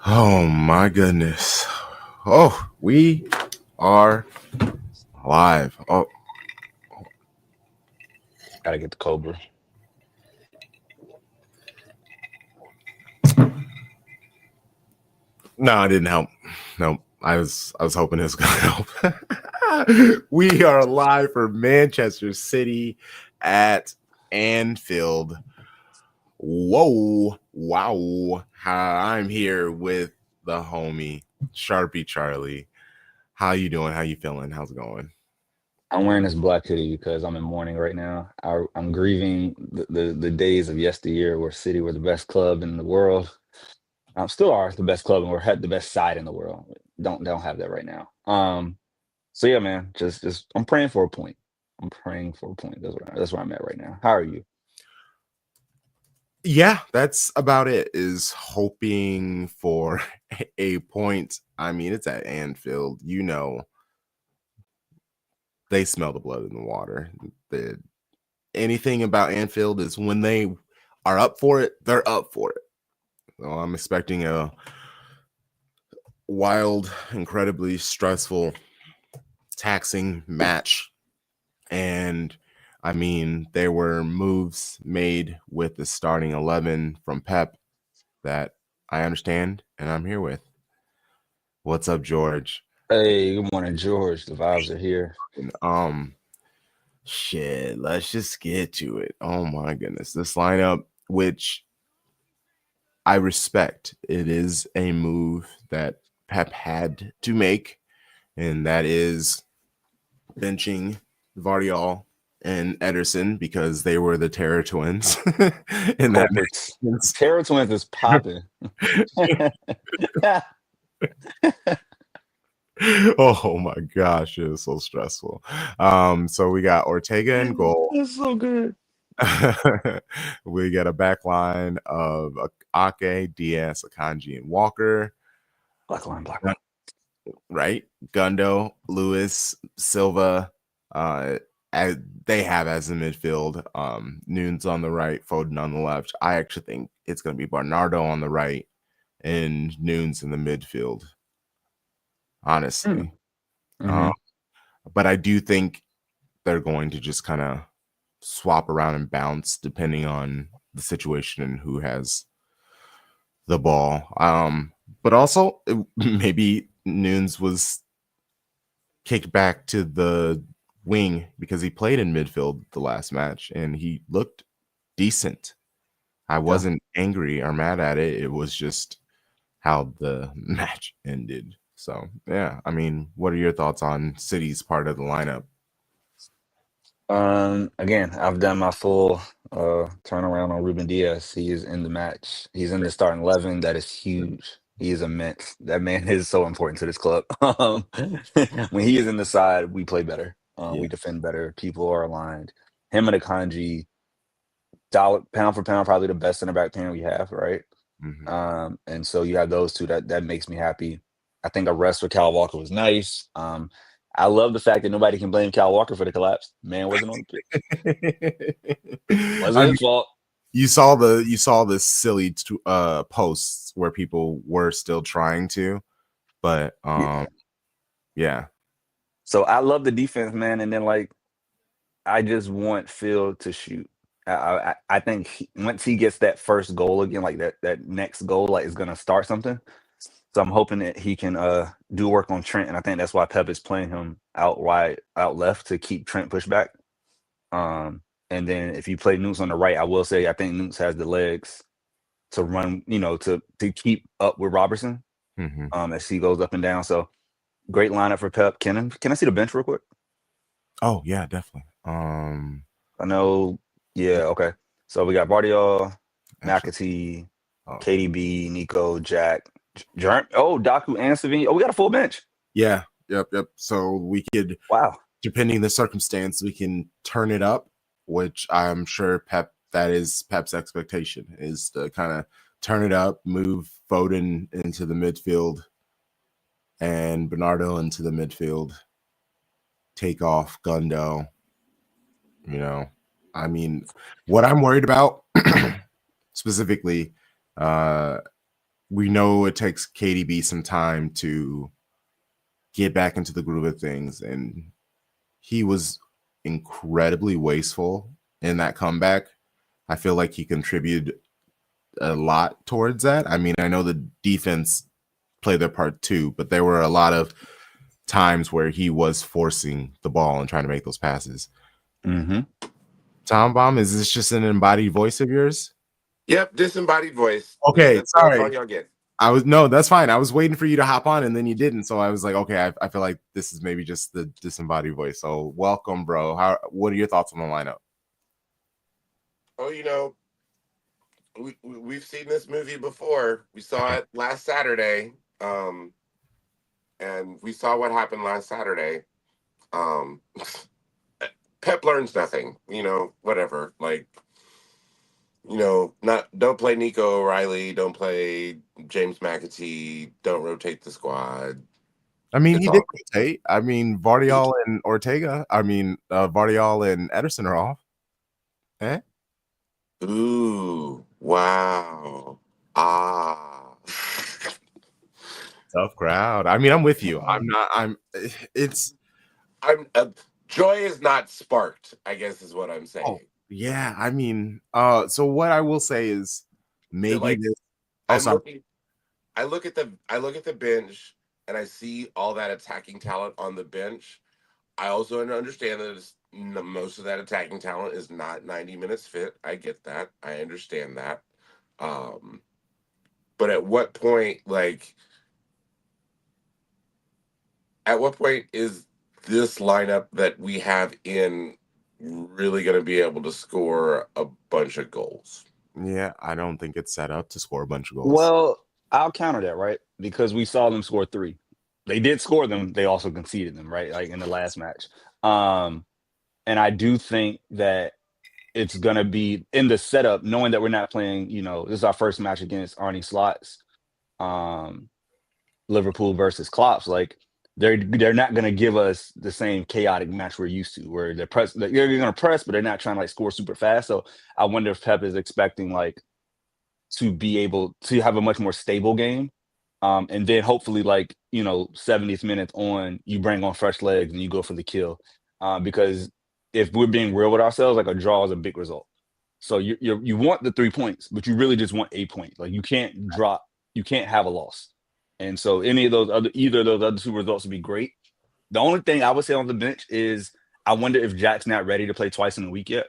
Oh my goodness. Oh, we are live. Oh, Gotta get the Cobra. no, it didn't help. No, I was hoping it was gonna help. We are live for Manchester City at Anfield. Whoa, wow. I'm here with the homie Sharpie Charlie. How you doing? How you feeling? How's it going? I'm wearing this black hoodie because I'm in mourning right now. I'm grieving the days of yesteryear where City were the best club in the world. Still are the best club and we're the best side in the world. Don't have that right now. So yeah, man, just I'm praying for a point. I'm praying for a point. That's where I'm at right now. How are you? Yeah, that's about it. Is hoping for a point. I mean, it's at Anfield. You know, they smell the blood in the water. The anything about Anfield is when they are up for it, they're up for it. So I'm expecting a wild, incredibly stressful, taxing match. And I mean, there were moves made with the starting 11 from Pep that I understand and I'm here with. What's up, George? Hey, good morning, George. The vibes are here. And, shit, let's just get to it. Oh my goodness. This lineup, which I respect, it is a move that Pep had to make, and that is benching Vardiol and Ederson because they were the Terror Twins. And that Culprits. makes sense. Terror Twins is popping. Oh my gosh, it was so stressful. So we got Ortega in goal. That's so good. We got a back line of Ake, Diaz, Akanji, and Walker. Black line, black line. Right? Gundo, Lewis, Silva. They have as the midfield. Nunes on the right, Foden on the left. I actually think it's going to be Bernardo on the right and Nunes in the midfield. Honestly. Mm-hmm. But I do think they're going to just kind of swap around and bounce depending on the situation and who has the ball. But also maybe Nunes was kicked back to the wing because he played in midfield the last match and he looked decent. I wasn't angry or mad at it. It was just how the match ended. So yeah, I mean, what are your thoughts on City's part of the lineup? Again, I've done my full turnaround on Ruben Diaz. He is in the match. He's in the starting 11. That is huge. He is immense. That man is so important to this club. When he is in the side, we play better. Yeah. We defend better. People are aligned. Him and Akanji, dollar pound for pound, probably the best center back pairing we have, right? And so you have those two. That makes me happy. I think a rest with Cal Walker was nice. I love the fact that nobody can blame Cal Walker for the collapse. Man wasn't on the pitch. I Wasn't mean, his fault. you saw the silly posts where people were still trying to, but yeah. So I love the defense, man. And then I just want Phil to shoot. I think once he gets that first goal again, like that next goal, like is gonna start something. So I'm hoping that he can do work on Trent, and I think that's why Pep is playing him out wide, out left to keep Trent pushed back. And then if you play Newts on the right, I will say I think Newts has the legs to run, to keep up with Robertson as he goes up and down. So great lineup for Pep. Can I see the bench real quick? Oh yeah, definitely. I know. Yeah. Okay. So we got Bardiol, McAtee, KDB, Nico, Jack, Daku, and Savini. Oh, we got a full bench. Yeah. Yep. So we could, depending the circumstance, we can turn it up, which I'm sure that is Pep's expectation, is to kind of turn it up, move Foden into the midfield and Bernardo into the midfield, take off Gundo. I mean, what I'm worried about specifically we know it takes KDB some time to get back into the groove of things, and he was incredibly wasteful in that comeback. I feel like he contributed a lot towards that. I mean, I know the defense played their part too, but there were a lot of times where he was forcing the ball and trying to make those passes. Mm-hmm. Tom Bomb, is this just an embodied voice of yours? Yep, disembodied voice. Okay, That's all sorry. y'all get. No, that's fine. I was waiting for you to hop on and then you didn't. So I was like, okay, I feel like this is maybe just the disembodied voice. So welcome, bro. What are your thoughts on the lineup? Oh, we've seen this movie before. We saw it last Saturday. And we saw what happened last Saturday. Pep learns nothing, whatever. Like, don't play Nico O'Reilly, don't play James McAtee, don't rotate the squad. I mean, It's he did all rotate. I mean, Vardiol and Ortega. I mean, Vardiol and Ederson are off. Eh? ooh, wow. Ah. Tough crowd. I mean, I'm with you. It's I'm joy is not sparked, I guess is what I'm saying. oh yeah. I mean, so what I will say is maybe Like, this. Oh, I'm sorry. looking I look at the bench and I see all that attacking talent on the bench. I also understand that most of that attacking talent is not 90 minutes fit. I get that. I understand that. But at what point is this lineup that we have in really going to be able to score a bunch of goals? Yeah, I don't think it's set up to score a bunch of goals. Well, I'll counter that, right? Because we saw them score 3. They did score them. They also conceded them, right? Like in the last match. And I do think that it's gonna be in the setup, knowing that we're not playing. This is our first match against Arnie Slot's Liverpool versus Klopp's. Like they're not gonna give us the same chaotic match we're used to, where they're gonna press, but they're not trying to like score super fast. So I wonder if Pep is expecting like to be able to have a much more stable game. And then hopefully, like, 70th minute on, you bring on fresh legs and you go for the kill. Because if we're being real with ourselves, like a draw is a big result. So you want the 3 points, but you really just want a point. Like you can't have a loss. And so either of those other 2 results would be great. The only thing I would say on the bench is I wonder if Jack's not ready to play twice in a week yet.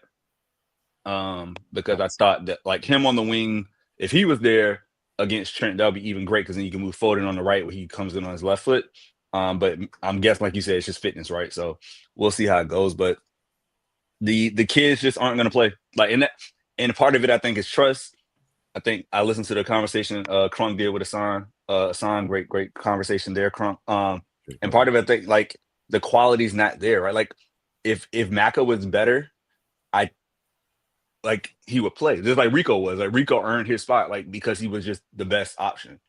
Because I thought that like him on the wing, if he was there against Trent, that would be even great because then you can move Foden on the right where he comes in on his left foot. But I'm guessing, like you said, it's just fitness, right? So we'll see how it goes. But the kids just aren't going to play. Like and part of it, I think, is trust. I think I listened to the conversation Crunk did with Asan. Great conversation there, Crunk. And part of it, I think, like the quality's not there, right? Like if Maka was better, he would play just like Rico was. Like Rico earned his spot, like because he was just the best option.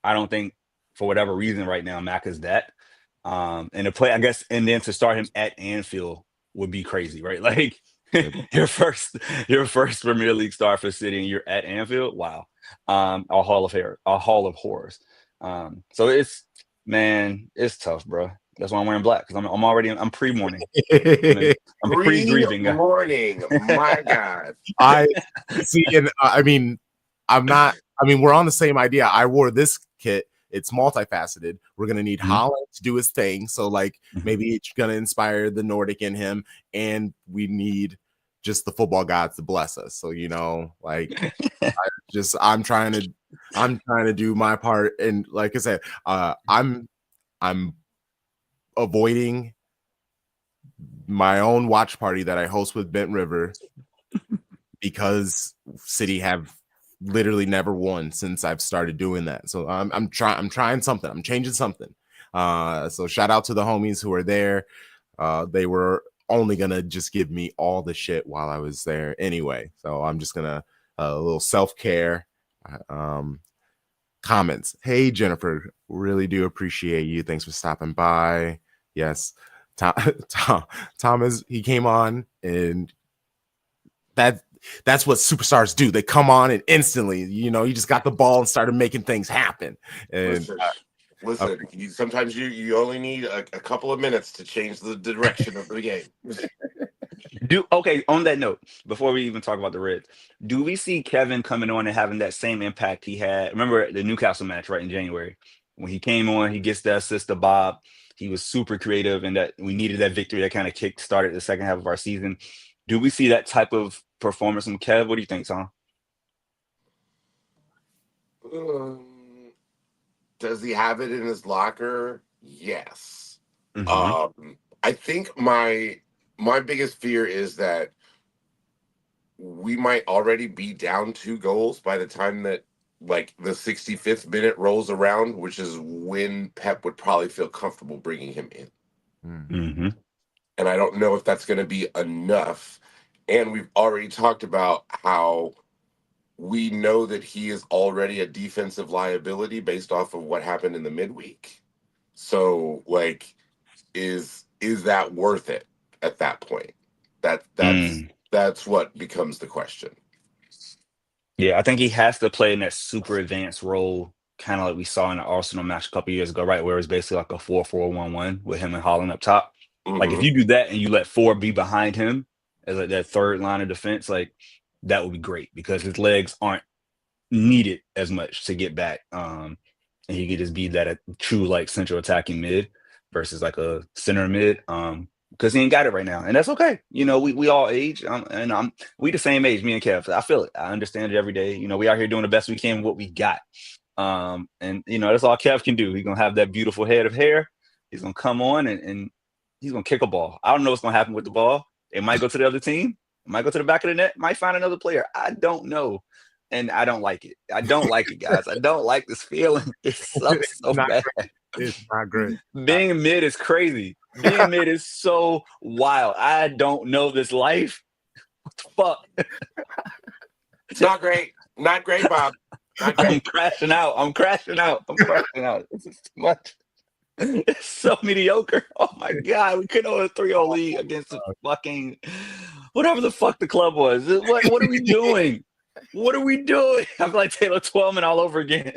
I don't think for whatever reason right now Mac is that. And to play, I guess, and then to start him at Anfield would be crazy, right? Like your first Premier League star for City and you're at Anfield. Wow. A hall of horrors. So it's tough, bro. That's why I'm wearing black because I'm pre-mourning. I'm pre-grieving. Pre-morning, my God. I see, and I mean, we're on the same idea. I wore this kit. It's multifaceted. We're gonna need Holland to do his thing. So, like, maybe it's gonna inspire the Nordic in him, and we need just the football gods to bless us. So, like, I'm trying to do my part, and like I said, I'm avoiding my own watch party that I host with Bent River because City have literally never won since I've started doing that. So I'm trying something. I'm changing something. So shout out to the homies who are there. They were only gonna just give me all the shit while I was there anyway. So I'm just gonna a little self-care. Comments. Hey Jennifer, really do appreciate you. Thanks for stopping by. Yes. Thomas, he came on, and that that's what superstars do. They come on and instantly, you just got the ball and started making things happen. And Listen. Sometimes you only need a couple of minutes to change the direction of the game. Okay, on that note, before we even talk about the Reds, do we see Kevin coming on and having that same impact he had? Remember the Newcastle match, right, in January? When he came on, he gets the assist to Bob. He was super creative, and that we needed that victory that kind of kick started the second half of our season. Do we see that type of performance from Kev? What do you think, Tom? Does he have it in his locker? Yes. Mm-hmm. I think my biggest fear is that we might already be down 2 goals by the time that like the 65th minute rolls around, which is when Pep would probably feel comfortable bringing him in. Mm-hmm. And I don't know if that's going to be enough. And we've already talked about how we know that he is already a defensive liability based off of what happened in the midweek. So, like, is that worth it at that point? That's what becomes the question. Yeah, I think he has to play in that super advanced role, kind of like we saw in the Arsenal match a couple years ago, right? Where it's basically like a 4-4-1-1 with him and Holland up top. Like if you do that and you let 4 be behind him as like that third line of defense, like that would be great because his legs aren't needed as much to get back. And he could just be that true like central attacking mid versus like a center mid. Because he ain't got it right now, and that's okay. We all age, and we the same age, me and Kev. I feel it. I understand it every day. We out here doing the best we can with what we got. And that's all Kev can do. He's gonna have that beautiful head of hair. He's gonna come on and he's gonna kick a ball. I don't know what's gonna happen with the ball. It might go to the other team. It might go to the back of the net. Might find another player. I don't know. And I don't like it. I don't like it, guys. I don't like this feeling. It sucks so bad. It's not great. Being mid is crazy. Being mid is so wild. I don't know this life. What the fuck? It's not great. Not great, Bob. Not great. I'm crashing out. This is too much. It's so mediocre. Oh my God. We couldn't hold a 3-0 lead against the fucking whatever the fuck the club was. What are we doing? What are we doing? I feel like Taylor Twellman all over again.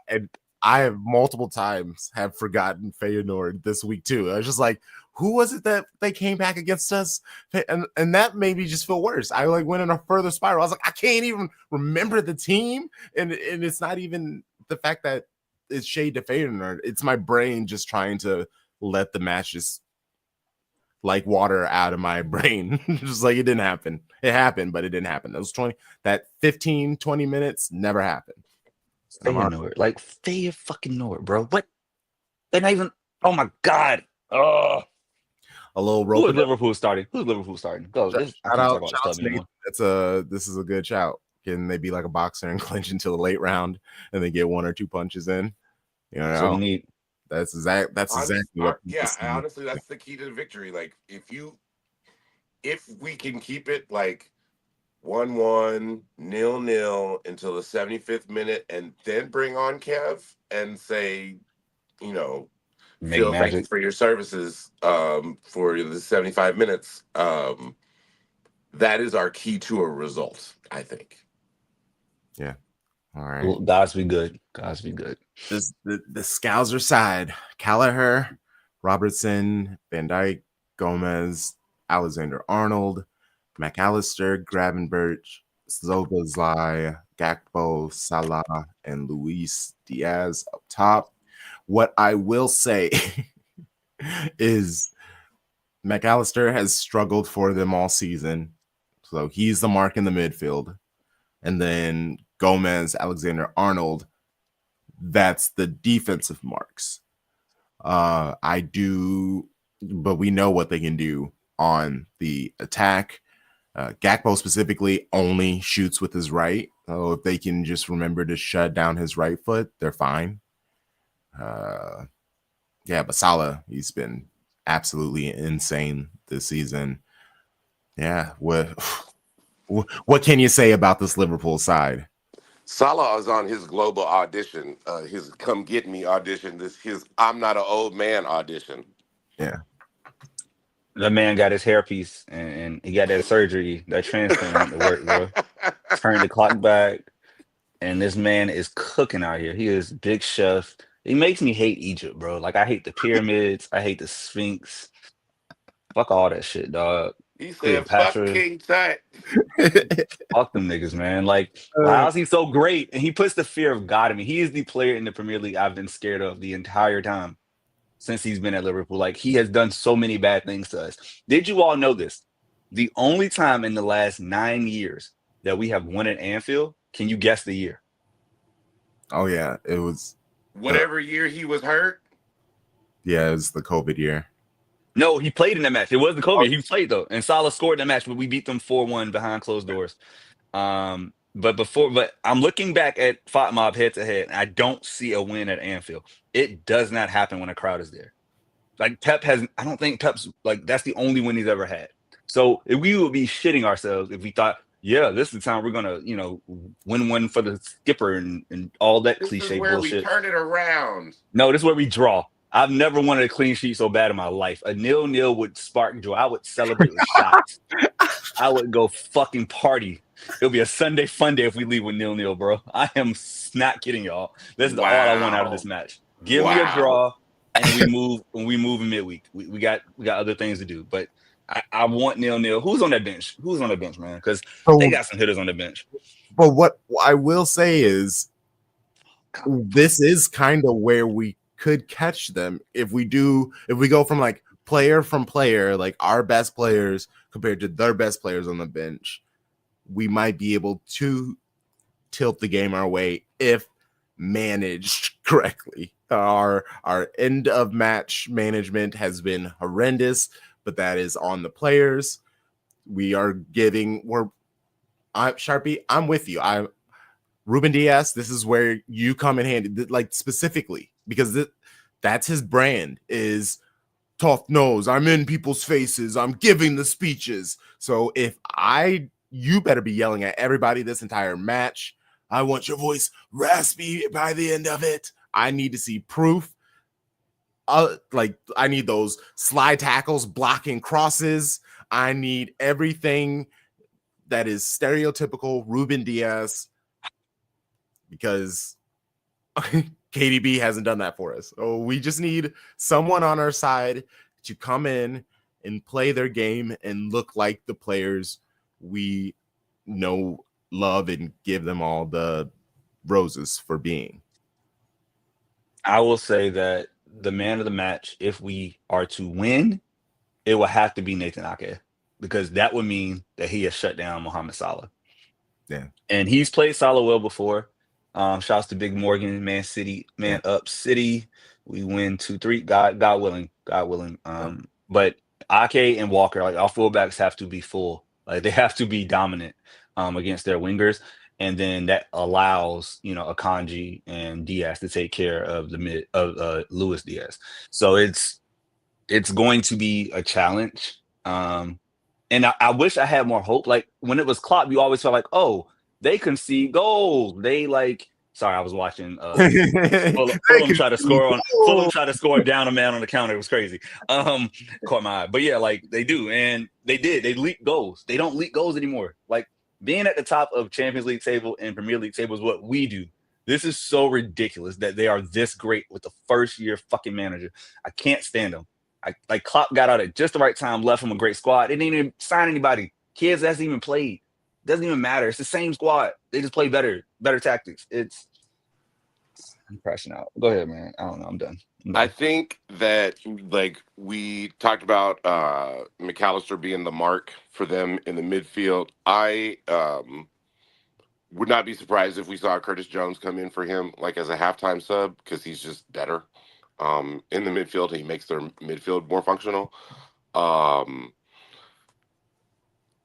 And I have multiple times have forgotten Feyenoord this week too. I was just like, who was it that they came back against us? And that made me just feel worse. I like went in a further spiral. I was like, I can't even remember the team. And it's not even the fact that it's shade to Feyenoord. It's my brain just trying to let the match just like water out of my brain. Just like it didn't happen. It happened, but it didn't happen. That 15, 20 minutes never happened. Feyenoord. Like fucking Nord, bro. What? They're not even. Oh my God. Oh. A little rope. Who's Liverpool starting? Go. I can't talk about this club anymore. This is a good shout. Can they be like a boxer and clinch until the late round and then get 1 or 2 punches in? That's what we need. That's exactly what. Yeah, honestly, that's the key to the victory. Like if we can keep it like 1-1, 0-0 until the 75th minute, and then bring on Kev and say, Phil, thank you for your services for the 75 minutes. That is our key to a result, I think. Yeah. All right. Well, God's be good. The Scouser side: Callagher, Robertson, Van Dijk, Gomez, Alexander-Arnold, McAllister, Gravenberch, Szoboszlai, Gakpo, Salah, and Luis Diaz up top. What I will say is McAllister has struggled for them all season. So he's the mark in the midfield. And then Gomez, Alexander-Arnold, that's the defensive marks. But we know what they can do on the attack. Gakpo specifically only shoots with his right. So if they can just remember to shut down his right foot, they're fine. But Salah, he's been absolutely insane this season. Yeah, what can you say about this Liverpool side? Salah is on his global audition, his come get me audition, his I'm not an old man audition. Yeah. The man got his hairpiece and he got that surgery, that transplant went to work, bro. Turned the clock back, and this man is cooking out here. He is big chef. He makes me hate Egypt, bro. Like I hate the pyramids. I hate the Sphinx. Fuck all that shit, dog. He said, "Fuck Cleopatra. King Tut." Fuck them niggas, man. Like, how's he so great? And he puts the fear of God in me. He is the player in the Premier League I've been scared of the entire time since he's been at Liverpool. Like, he has done so many bad things to us. Did you all know this? The only time in the last 9 years that we have won at Anfield, can you guess the year? Oh yeah, it was. Whatever year he was hurt. Yeah, it was the COVID year. No, he played in that match. It was the COVID. He played though, and Salah scored in that match, but we beat them 4-1 behind closed doors. But I'm looking back at FOTMob head to head, and I don't see a win at Anfield. It does not happen when a crowd is there. Like Pep has, I don't think Pep's like that's the only win he's ever had. So if we would be shitting ourselves if we thought, yeah, this is the time we're gonna, win one for the skipper and all that This cliche is where bullshit. we turn it around. No, this is where we draw. I've never wanted a clean sheet so bad in my life. A 0-0 would spark joy. I would celebrate with shots. I would go fucking party. It'll be a Sunday fun day if we leave with 0-0, bro. I am not kidding y'all. This is all I want out of this match. Give me a draw, and we move in midweek. We got other things to do, but I want 0-0. Who's on that bench? Who's on that bench, man? Because they got some hitters on the bench. But what I will say is, this is kind of where we could catch them if we go from like player from player, like our best players compared to their best players on the bench. We might be able to tilt the game our way if managed correctly. Our end of match management has been horrendous, but that is on the players. Sharpie, I'm with you. Ruben Diaz, this is where you come in handy, like specifically because that's his brand is tough nose. I'm in people's faces. I'm giving the speeches. So you better be yelling at everybody this entire match. I want your voice raspy by the end of it. I need to see proof. I need those slide tackles, blocking crosses. I need everything that is stereotypical Ruben Diaz, because KDB hasn't done that for us. So we just need someone on our side to come in and play their game and look like the players we know, love, and give them all the roses for being. I will say that the man of the match, if we are to win, it will have to be Nathan Ake, because that would mean that he has shut down Mohamed Salah. Yeah. And he's played Salah well before. Shouts to Big Morgan, Man City, Man Up City. We win 2-3. God willing. But Ake and Walker, like our fullbacks have to be full. Like they have to be dominant against their wingers. And then that allows, Akanji and Diaz to take care of the mid of Luis Diaz. So it's going to be a challenge. And I wish I had more hope. Like when it was Klopp, you always felt like, oh, they concede goals. They sorry, I was watching Fulham try to score down a man on the counter. It was crazy. Caught my eye. But yeah, like they do. And they did. They leak goals. They don't leak goals anymore. Like being at the top of Champions League table and Premier League table is what we do. This is so ridiculous that they are this great with the first year fucking manager. I can't stand them. Like Klopp got out at just the right time, left him a great squad. They didn't even sign anybody. Kids hasn't even played. Doesn't even matter. It's the same squad. They just play better tactics. I'm crashing out. Go ahead, man. I don't know. I'm done. I think that like we talked about McAllister being the mark for them in the midfield. I would not be surprised if we saw Curtis Jones come in for him like as a halftime sub, because he's just better in the midfield. He makes their midfield more functional.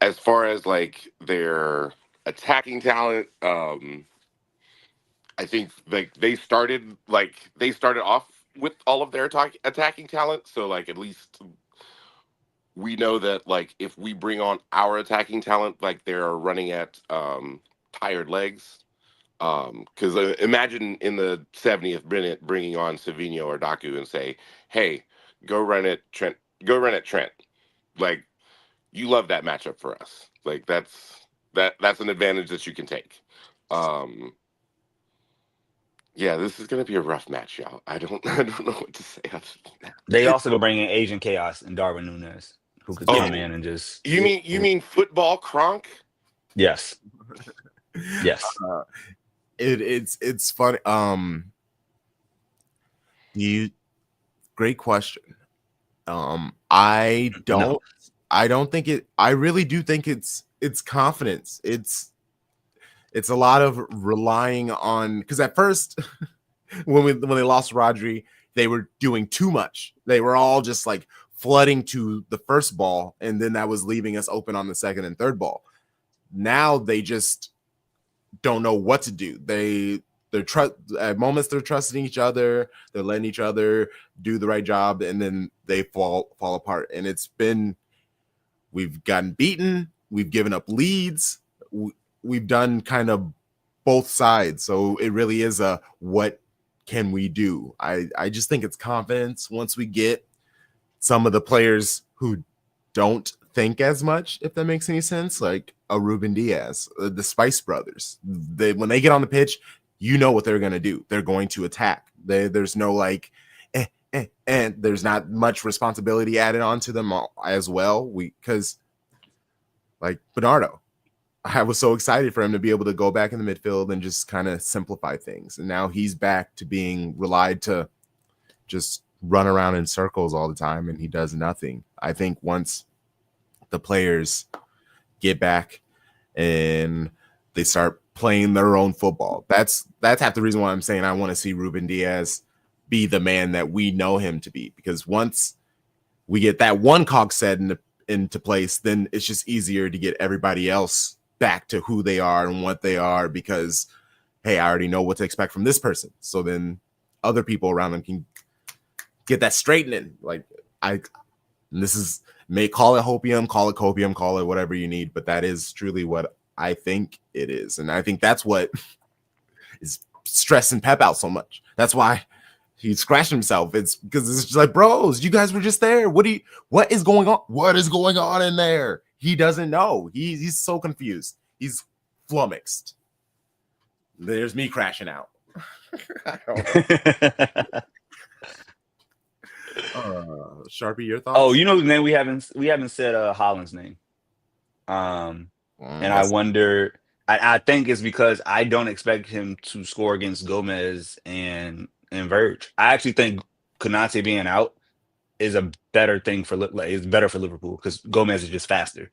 As far as like their attacking talent, I think like they started off with all of their attacking talent. So like at least we know that like if we bring on our attacking talent, like they're running at tired legs. Because imagine in the 70th minute bringing on Savinho or Daku and say, "Hey, go run at Trent. Go run at Trent." Like, you love that matchup for us. Like, that's an advantage that you can take. Yeah, this is gonna be a rough match, y'all. I don't know what to say other than that. They also gonna bring in Asian Chaos and Darwin Nunez, who could come in and just You mean football Kronk? yes. It's funny. Great question. I don't think it. I really do think it's confidence. It's a lot of relying on, because at first when they lost Rodri, they were doing too much. They were all just like flooding to the first ball, and then that was leaving us open on the second and third ball. Now they just don't know what to do. At moments they're trusting each other, they're letting each other do the right job, and then they fall apart. And we've gotten beaten, we've given up leads, we've done kind of both sides. So it really is a what can we do? I just think it's confidence. Once we get some of the players who don't think as much, if that makes any sense, like a Ruben Diaz, the Spice Brothers, when they get on the pitch, you know what they're going to do. They're going to attack. There's no like, and there's not much responsibility added on to them as well. Because like Bernardo, I was so excited for him to be able to go back in the midfield and just kind of simplify things. And now he's back to being relied to just run around in circles all the time, and he does nothing. I think once the players get back and they start playing their own football, that's half the reason why I'm saying I want to see Ruben Diaz be the man that we know him to be, because once we get that one cog set into place, then it's just easier to get everybody else back to who they are and what they are, because hey, I already know what to expect from this person. So then other people around them can get that straightening. May call it hopium, call it copium, call it whatever you need, but that is truly what I think it is. And I think that's what is stressing Pep out so much. That's why he's scratching himself. It's because it's just like, bros, you guys were just there. What is going on? What is going on in there? He doesn't know. He's so confused. He's flummoxed. There's me crashing out. I don't know. Sharpie, your thoughts? Oh, you know the name we haven't said Haaland's name. And I wonder, I think it's because I don't expect him to score against Gomez and Verge. I actually think Konate being out is a better thing is better for Liverpool, because Gomez is just faster.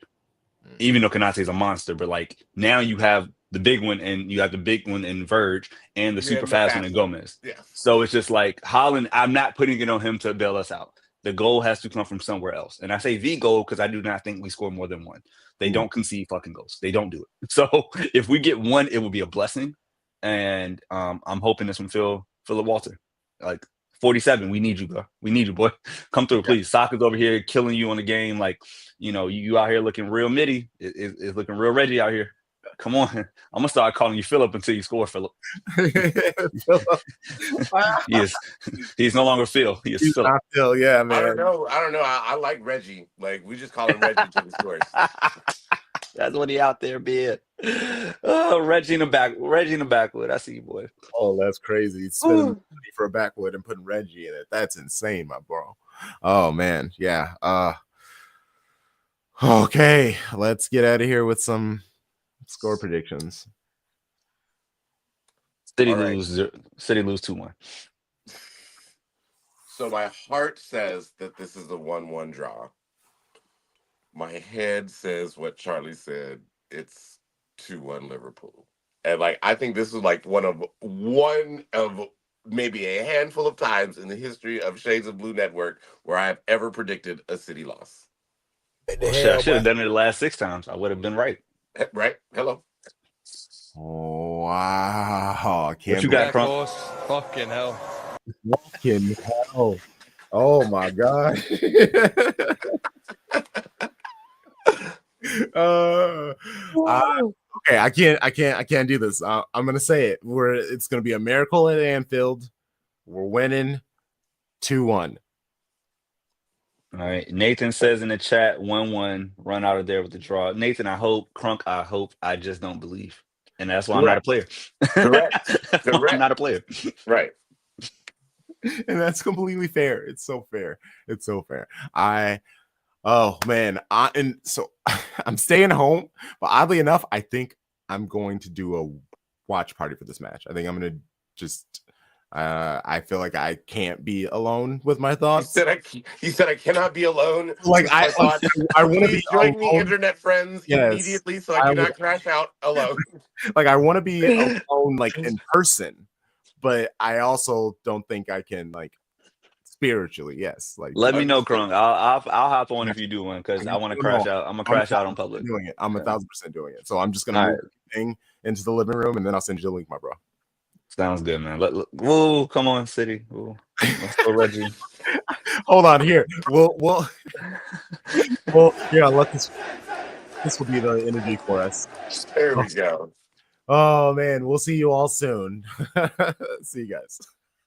Even though Konate is a monster, but like now you have the big one, and you have the big one in Verge, and the super fast one in Gomez. Yeah. So it's just like Haaland, I'm not putting it on him to bail us out. The goal has to come from somewhere else. And I say the goal because I do not think we score more than one. They don't concede fucking goals. They don't do it. So if we get one, it will be a blessing. And I'm hoping this one Philip Walter. Like 47, we need you, bro. We need you, boy. Come through, please. Saka's over here killing you on the game. Like, you out here looking real middy. It's looking real Reggie out here. Come on. I'm going to start calling you Philip until you score, Philip. He's no longer Phil. He is Philip. Phil, yeah, man. I don't know. I like Reggie. Like, we just call him Reggie to the scores. That's what he out there being. Oh, Reggie in the backwood. I see you, boy. Oh, that's crazy. He's spending money for a backwood and putting Reggie in it. That's insane, my bro. Oh man, yeah. Okay, let's get out of here with some score predictions. City lose 2-1. So my heart says that this is a 1-1 draw. My head says what Charlie said. It's 2-1 Liverpool. And like, I think this is like one of maybe a handful of times in the history of Shades of Blue Network where I've ever predicted a City loss. Well, shit, I should have done it the last 6 times. I would have been right. Right? Hello. Oh, wow. What you got, Crump? Fucking hell. Fucking hell. Oh my God. Okay, I can't do this. I'm gonna say it. It's gonna be a miracle at Anfield. We're winning 2-1. All right. Nathan says in the chat, 1-1, run out of there with the draw. Nathan, I hope. Crunk, I hope. I just don't believe. And that's why I'm not a Correct. player. Correct. That's why I'm Correct. not a player. Right. And that's completely fair. It's so fair. It's so fair. Oh man, and so I'm staying home, but oddly enough, I think I'm going to do a watch party for this match. I think I'm gonna just. I feel like I can't be alone with my thoughts. He said I cannot be alone. Like with my thoughts. I want to be join me, alone. internet friends, Yes, immediately, so I do not crash out alone. Like I want to be alone, like in person, but I also don't think I can, like spiritually. Yes, like Let me know, Crunk. I'll hop on if you do one because I want to crash out. I'm gonna crash out on public. Doing it. I'm 1,000% doing it. So I'm just gonna move the thing into the living room, and then I'll send you the link, my bro. Sounds good, man. Woo, come on, City. Woo. Let's go, Reggie. Hold on here. We'll yeah, let this will be the energy for us. There we go. Oh man, we'll see you all soon. See you guys.